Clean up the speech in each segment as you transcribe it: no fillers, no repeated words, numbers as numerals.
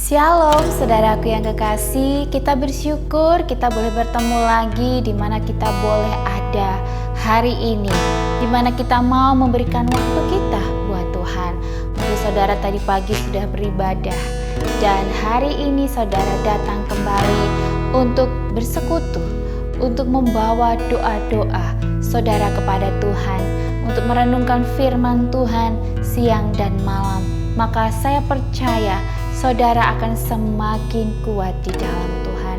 Shalom saudaraku yang kekasih, kita bersyukur kita boleh bertemu lagi di mana kita boleh ada hari ini, di mana kita mau memberikan waktu kita buat Tuhan. Mungkin saudara tadi pagi sudah beribadah dan hari ini saudara datang kembali untuk bersekutu, untuk membawa doa-doa saudara kepada Tuhan, untuk merenungkan firman Tuhan siang dan malam. Maka saya percaya saudara akan semakin kuat di dalam Tuhan.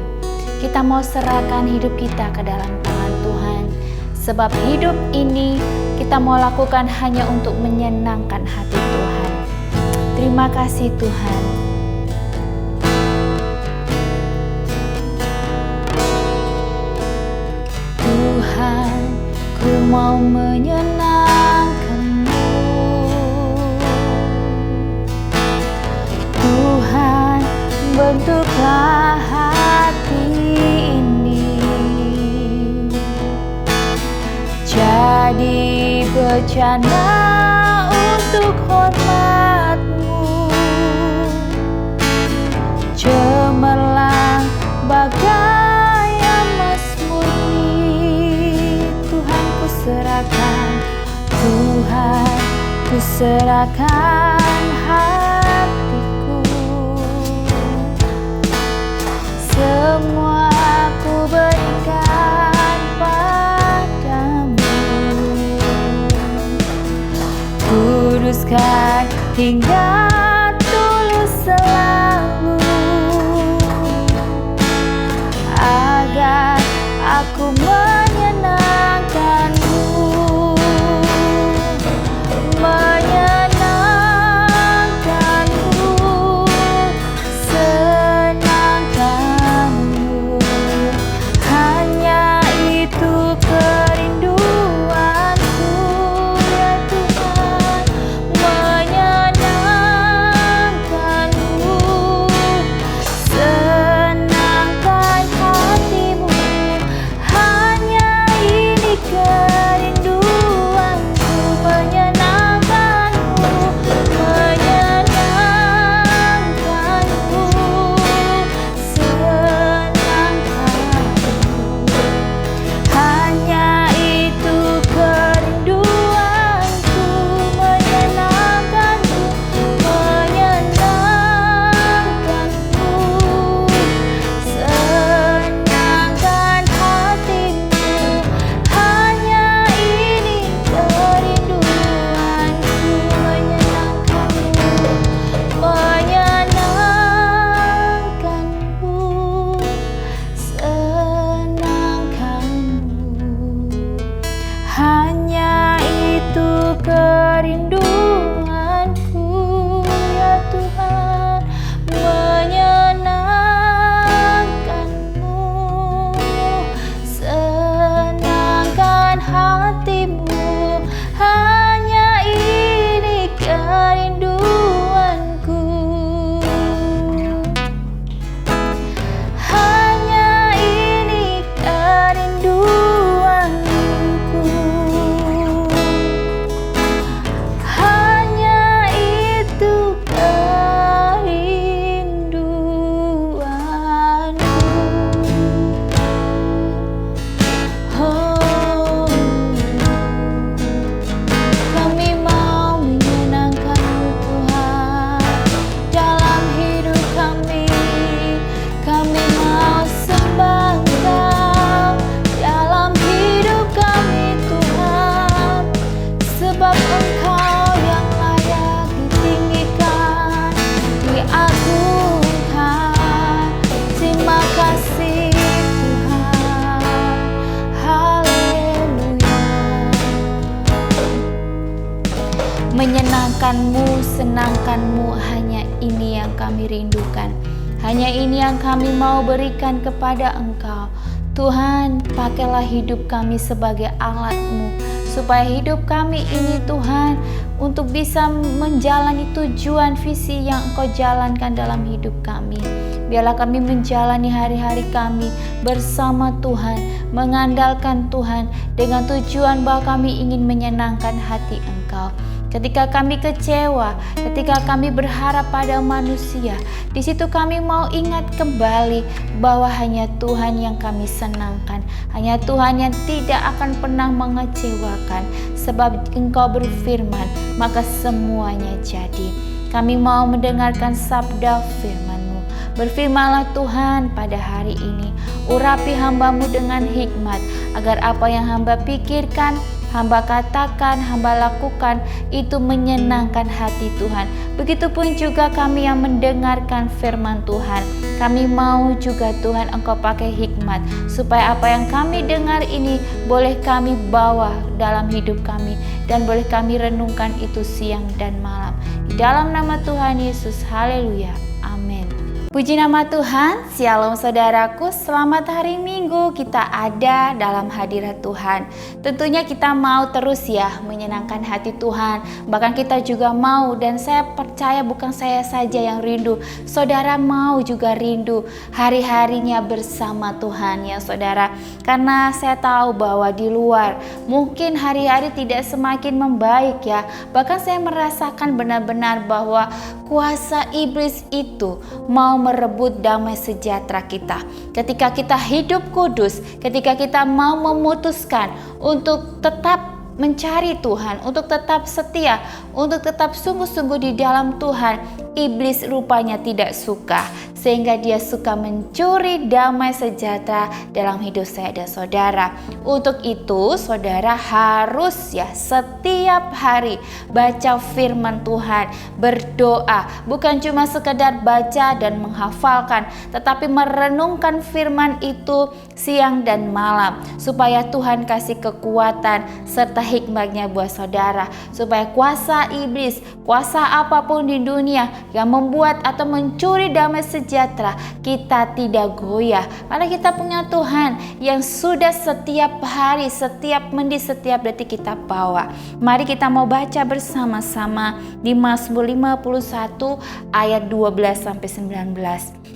Kita mau serahkan hidup kita ke dalam tangan Tuhan. Sebab hidup ini kita mau lakukan hanya untuk menyenangkan hati Tuhan. Terima kasih Tuhan. Tuhan, ku mau menyenangkan. Tuhan, bentuklah hati ini jadi bejana untuk hormat-Mu, cemerlang bagai emas murni. Tuhan, ku serahkan, Tuhan, ku serahkan hatiku. Semua ku berikan padamu. Kuduskan hingga tulus selalu, agar aku menyenangkan-Mu. Hanya itu kerinduanku, ya Tuhan, menyenangkan-Mu, senangkan hati-Mu. Hanya ini kerinduanku, hanya ini kerinduanku. Menyenangkan-Mu, senangkan-Mu, hanya ini yang kami rindukan. Hanya ini yang kami mau berikan kepada Engkau. Tuhan, pakailah hidup kami sebagai alat-Mu, supaya hidup kami ini Tuhan, untuk bisa menjalani tujuan visi yang Engkau jalankan dalam hidup kami. Biarlah kami menjalani hari-hari kami bersama Tuhan, mengandalkan Tuhan, dengan tujuan bahwa kami ingin menyenangkan hati Engkau. ketika kami kecewa, ketika kami berharap pada manusia, di situ kami mau ingat kembali bahwa hanya Tuhan yang kami senangkan, hanya Tuhan yang tidak akan pernah mengecewakan. Sebab Engkau berfirman, maka semuanya jadi. Kami mau mendengarkan sabda firman-Mu. Berfirmanlah Tuhan pada hari ini, urapi hamba-Mu dengan hikmat, agar apa yang hamba pikirkan, hamba katakan, hamba lakukan, itu menyenangkan hati Tuhan. Begitupun juga kami yang mendengarkan firman Tuhan. Kami mau juga Tuhan Engkau pakai hikmat, supaya apa yang kami dengar ini boleh kami bawa dalam hidup kami, dan boleh kami renungkan itu siang dan malam. Di dalam nama Tuhan Yesus, haleluya, amin. Puji nama Tuhan. Shalom saudaraku, selamat hari Minggu kita ada dalam hadirat Tuhan. Tentunya kita mau terus ya menyenangkan hati Tuhan. Bahkan kita juga mau, dan saya percaya bukan saya saja yang rindu, saudara mau juga rindu hari-harinya bersama Tuhan ya saudara. Karena saya tahu bahwa di luar mungkin hari-hari tidak semakin membaik ya. Bahkan saya merasakan benar-benar bahwa kuasa iblis itu mau merebut damai sejahtera kita. Ketika kita hidup kudus, ketika kita mau memutuskan untuk tetap mencari Tuhan, untuk tetap setia, untuk tetap sungguh-sungguh di dalam Tuhan, iblis rupanya tidak suka, sehingga dia suka mencuri damai sejahtera dalam hidup saya dan saudara. Untuk itu saudara harus ya setiap hari baca firman Tuhan, berdoa, bukan cuma sekedar baca dan menghafalkan, tetapi merenungkan firman itu siang dan malam, supaya Tuhan kasih kekuatan serta hikmatnya buat saudara, supaya kuasa iblis, kuasa apapun di dunia yang membuat atau mencuri damai sejahtera, kita tidak goyah, karena kita punya Tuhan yang sudah setiap hari, setiap menit, setiap detik kita bawa. Mari kita mau baca bersama-sama di Mazmur 51 ayat 12-19.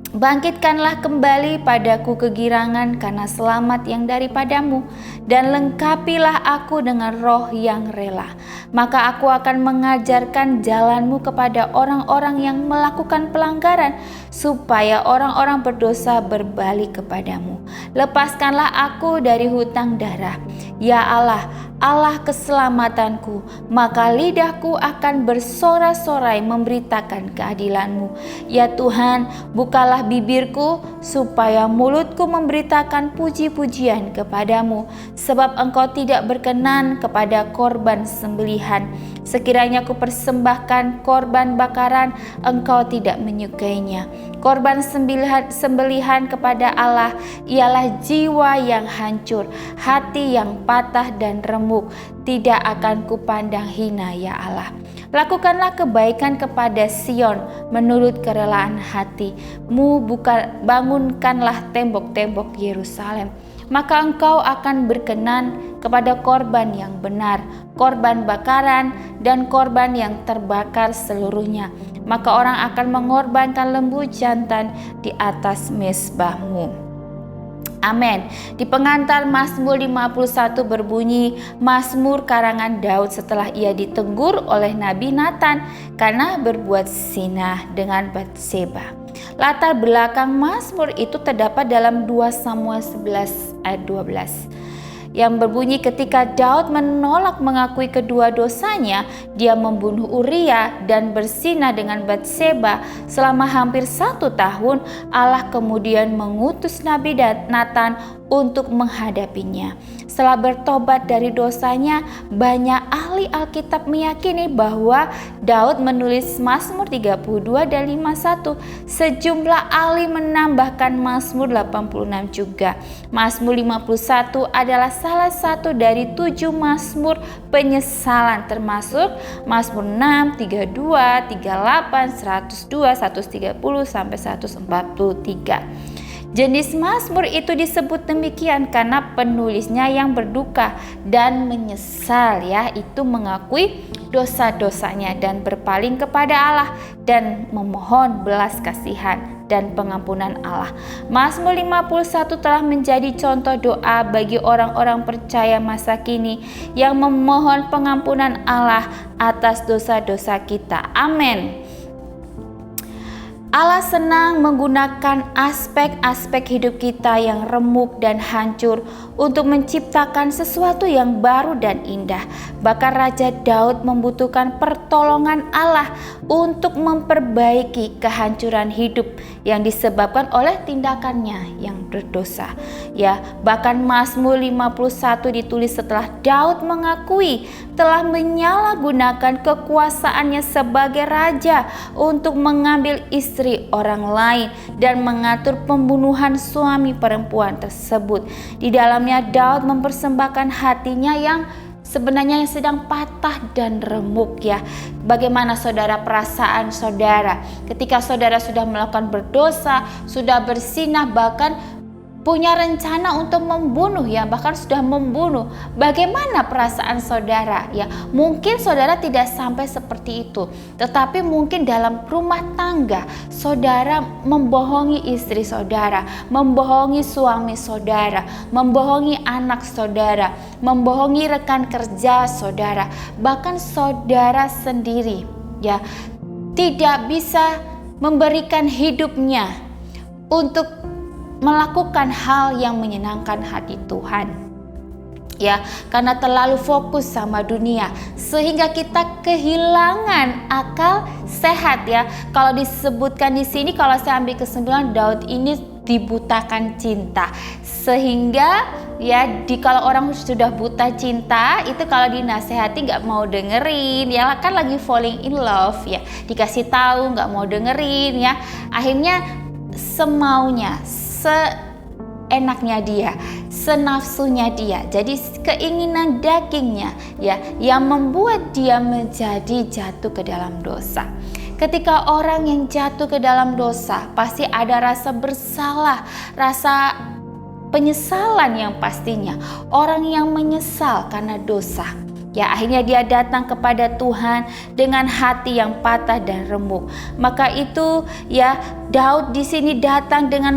Bangkitkanlah kembali padaku kegirangan karena selamat yang daripadamu, dan lengkapilah aku dengan roh yang rela. Maka aku akan mengajarkan jalanmu kepada orang-orang yang melakukan pelanggaran, supaya orang-orang berdosa berbalik kepadamu. Lepaskanlah aku dari hutang darah, ya Allah, Allah keselamatanku, maka lidahku akan bersorak-sorai memberitakan keadilan-Mu. Ya Tuhan, bukalah bibirku supaya mulutku memberitakan puji-pujian kepadamu, sebab Engkau tidak berkenan kepada korban sembelihan. Sekiranya ku persembahkan korban bakaran, Engkau tidak menyukainya. Korban sembelihan kepada Allah ialah jiwa yang hancur, hati yang patah dan remuk. Tidak akan kupandang hina ya Allah. Lakukanlah kebaikan kepada Sion menurut kerelaan hati-Mu, bangunkanlah tembok-tembok Yerusalem. Maka Engkau akan berkenan kepada korban yang benar, korban bakaran dan korban yang terbakar seluruhnya. Maka orang akan mengorbankan lembu jantan di atas mezbah-Mu. Amin. Di pengantar Mazmur 51 berbunyi, Mazmur karangan Daud setelah ia ditegur oleh Nabi Nathan karena berbuat zina dengan Batseba. Latar belakang Mazmur itu terdapat dalam 2 Samuel 11 ayat 12. Yang berbunyi, ketika Daud menolak mengakui kedua dosanya, dia membunuh Uria dan berzina dengan Batseba selama hampir 1 tahun. Allah kemudian mengutus Nabi Nathan untuk menghadapinya. Setelah bertobat dari dosanya, banyak ahli Alkitab meyakini bahwa Daud menulis Mazmur 32 dan 51. Sejumlah ahli menambahkan Mazmur 86 juga. Mazmur 51 adalah salah satu dari 7 Mazmur penyesalan, termasuk Mazmur 6, 32, 38, 102, 130 sampai 143. Jenis Mazmur itu disebut demikian karena penulisnya yang berduka dan menyesal, yaitu mengakui dosa-dosanya dan berpaling kepada Allah dan memohon belas kasihan dan pengampunan Allah. Mazmur 51 telah menjadi contoh doa bagi orang-orang percaya masa kini yang memohon pengampunan Allah atas dosa-dosa kita. Amin. Allah senang menggunakan aspek-aspek hidup kita yang remuk dan hancur untuk menciptakan sesuatu yang baru dan indah. Bahkan Raja Daud membutuhkan pertolongan Allah untuk memperbaiki kehancuran hidup yang disebabkan oleh tindakannya yang berdosa. Ya, bahkan Mazmur 51 ditulis setelah Daud mengakui telah menyalahgunakan kekuasaannya sebagai raja untuk mengambil istri orang lain dan mengatur pembunuhan suami perempuan tersebut. Di dalamnya Daud mempersembahkan hatinya yang sebenarnya yang sedang patah dan remuk ya. Bagaimana saudara perasaan saudara ketika saudara sudah melakukan berdosa, sudah berzinah, bahkan punya rencana untuk membunuh ya, bahkan sudah membunuh. Bagaimana perasaan saudara ya? Mungkin saudara tidak sampai seperti itu, tetapi mungkin dalam rumah tangga saudara membohongi istri saudara, membohongi suami saudara, membohongi anak saudara, membohongi rekan kerja saudara, bahkan saudara sendiri ya tidak bisa memberikan hidupnya untuk melakukan hal yang menyenangkan hati Tuhan. Ya, karena terlalu fokus sama dunia sehingga kita kehilangan akal sehat ya. Kalau disebutkan di sini, kalau saya ambil kesimpulan, Daud ini dibutakan cinta. Sehingga ya kalau orang sudah buta cinta itu kalau dinasehati nggak mau dengerin ya, kan lagi falling in love ya, dikasih tahu nggak mau dengerin ya, akhirnya semaunya, seenaknya dia, senafsunya dia. Jadi keinginan dagingnya ya yang membuat dia menjadi jatuh ke dalam dosa. Ketika orang yang jatuh ke dalam dosa pasti ada rasa bersalah, rasa penyesalan yang pastinya. Orang yang menyesal karena dosa. Ya, akhirnya dia datang kepada Tuhan dengan hati yang patah dan remuk. Maka itu ya Daud di sini datang dengan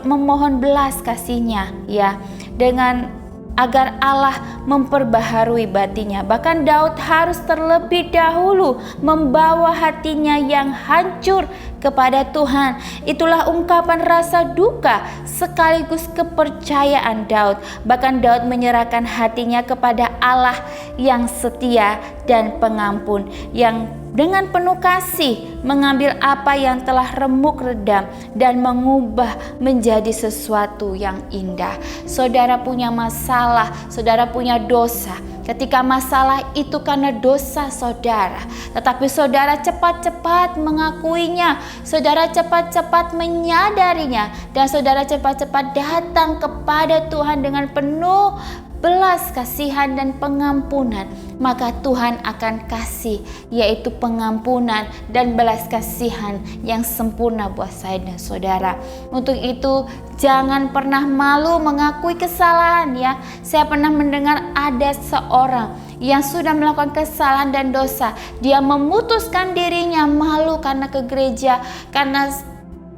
memohon belas kasihnya ya, dengan agar Allah memperbaharui batinnya. Bahkan Daud harus terlebih dahulu membawa hatinya yang hancur kepada Tuhan. Itulah ungkapan rasa duka sekaligus kepercayaan Daud. Bahkan Daud menyerahkan hatinya kepada Allah yang setia dan pengampun, yang dengan penuh kasih mengambil apa yang telah remuk redam dan mengubah menjadi sesuatu yang indah. Saudara punya masalah, saudara punya dosa. Ketika masalah itu karena dosa saudara, tetapi saudara cepat-cepat mengakuinya, saudara cepat-cepat menyadarinya, dan saudara cepat-cepat datang kepada Tuhan dengan penuh belas kasihan dan pengampunan, maka Tuhan akan kasih yaitu pengampunan dan belas kasihan yang sempurna buat saya dan saudara. Untuk itu jangan pernah malu mengakui kesalahan ya. Saya pernah mendengar ada seorang yang sudah melakukan kesalahan dan dosa, dia memutuskan dirinya malu karena ke gereja karena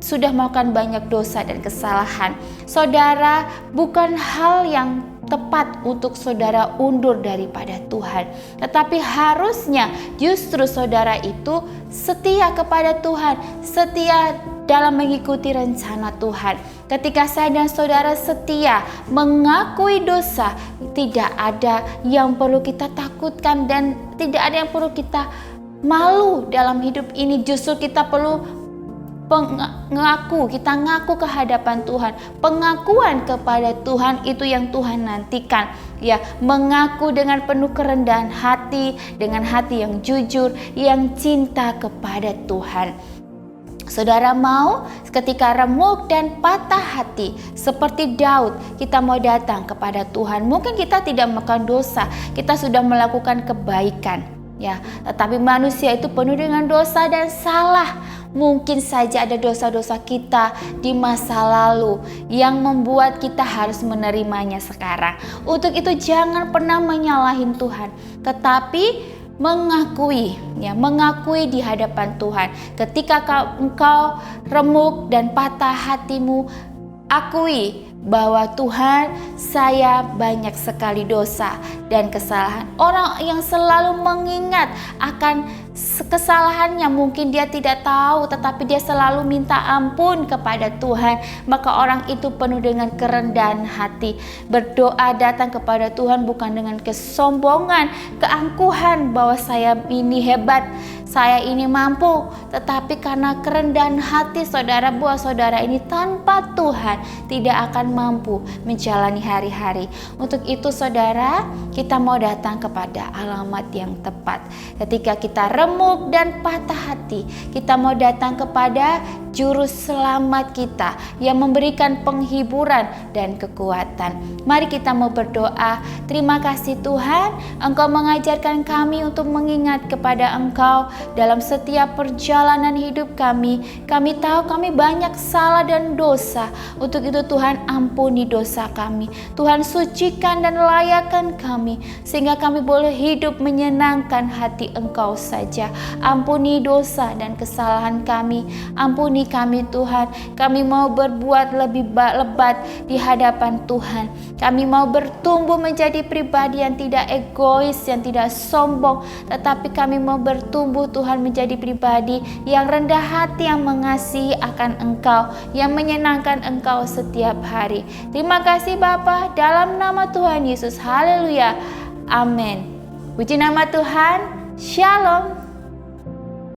sudah melakukan banyak dosa dan kesalahan. Saudara, bukan hal yang tepat untuk saudara undur daripada Tuhan, tetapi harusnya justru saudara itu setia kepada Tuhan, setia dalam mengikuti rencana Tuhan. Ketika saya dan saudara setia mengakui dosa, tidak ada yang perlu kita takutkan dan tidak ada yang perlu kita malu dalam hidup ini. Justru kita perlu kita ngaku ke hadapan Tuhan. Pengakuan kepada Tuhan itu yang Tuhan nantikan ya, mengaku dengan penuh kerendahan hati, dengan hati yang jujur, yang cinta kepada Tuhan. Saudara mau ketika remuk dan patah hati seperti Daud, kita mau datang kepada Tuhan. Mungkin kita tidak melakukan dosa, kita sudah melakukan kebaikan ya, tetapi manusia itu penuh dengan dosa dan salah. Mungkin saja ada dosa-dosa kita di masa lalu yang membuat kita harus menerimanya sekarang. Untuk itu jangan pernah menyalahin Tuhan, tetapi mengakui di hadapan Tuhan. Ketika engkau remuk dan patah hatimu, akui bahwa Tuhan, saya banyak sekali dosa dan kesalahan. Orang yang selalu mengingat akan kesalahannya, mungkin dia tidak tahu, tetapi dia selalu minta ampun kepada Tuhan, maka orang itu penuh dengan kerendahan hati. Berdoa datang kepada Tuhan bukan dengan kesombongan, keangkuhan bahwa saya ini hebat, saya ini mampu, tetapi karena kerendahan hati saudara, buah saudara ini tanpa Tuhan tidak akan mampu menjalani hari-hari. Untuk itu saudara, kita mau datang kepada alamat yang tepat. Ketika kita remuk dan patah hati, kita mau datang kepada Juru Selamat kita yang memberikan penghiburan dan kekuatan. Mari kita mau berdoa. Terima kasih Tuhan, Engkau mengajarkan kami untuk mengingat kepada Engkau dalam setiap perjalanan hidup kami. Kami tahu kami banyak salah dan dosa. Untuk itu Tuhan, ampuni dosa kami. Tuhan, sucikan dan layakkan kami sehingga kami boleh hidup menyenangkan hati Engkau saja. Ampuni dosa dan kesalahan kami. Ampuni kami Tuhan. Kami mau berbuat lebih lebat di hadapan Tuhan. Kami mau bertumbuh menjadi pribadi yang tidak egois, yang tidak sombong, tetapi kami mau bertumbuh Tuhan menjadi pribadi yang rendah hati, yang mengasihi akan Engkau, yang menyenangkan Engkau setiap hari. Terima kasih Bapa, dalam nama Tuhan Yesus. Haleluya. Amin. Puji nama Tuhan. Shalom.